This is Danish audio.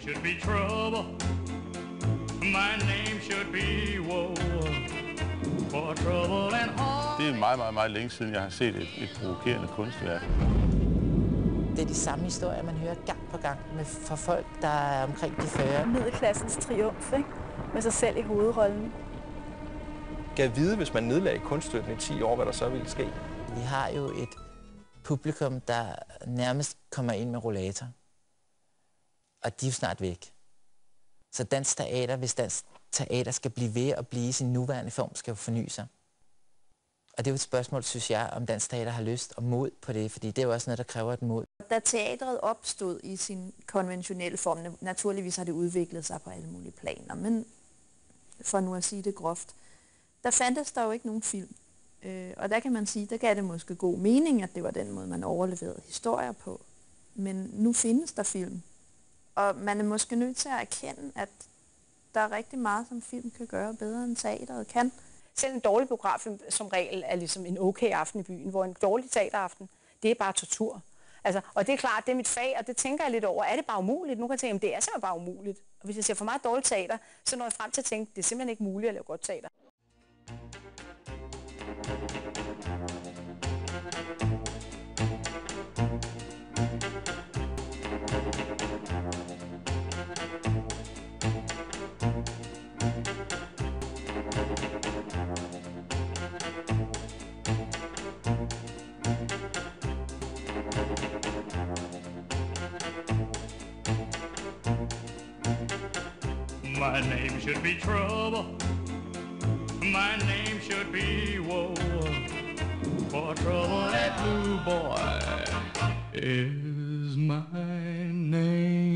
should be trouble. My name should be woe. For trouble and harm. Det er meget, meget længe siden, jeg har set et provokerende kunstværk. Det er de samme historier, man hører gang på gang fra folk, der er omkring de 40. Middelklassens triumf, ikke? Med sig selv i hovedrollen. Kan vide, hvis man nedlagde kunststøtten i 10 år, hvad der så ville ske? Vi har jo et publikum, der nærmest kommer ind med rollator. Og de er jo snart væk. Så dansk teater, hvis dansk teater skal blive ved at blive i sin nuværende form, skal jo forny sig. Og det er jo et spørgsmål, synes jeg, om dansk teater har lyst og mod på det, fordi det er jo også noget, der kræver et mod. Da teatret opstod i sin konventionelle form, naturligvis har det udviklet sig på alle mulige planer, men for nu at sige det groft, der fandtes der jo ikke nogen film. Og der kan man sige, der gav det måske god mening, at det var den måde, man overleverede historier på. Men nu findes der film. Og man er måske nødt til at erkende, at der er rigtig meget, som film kan gøre bedre, end teateret kan. Selv en dårlig biograf som regel er ligesom en okay aften i byen, hvor en dårlig teateraften, det er bare tortur. Altså, og det er klart, det er mit fag, og det tænker jeg lidt over. Er det bare umuligt? Nu kan jeg tænke, at det er simpelthen bare umuligt. Og hvis jeg ser for meget dårligt teater, så når jeg frem til at tænke, at det er simpelthen ikke muligt at lave godt teater. My name should be trouble. My name should be woe. For trouble, that blue boy is my name.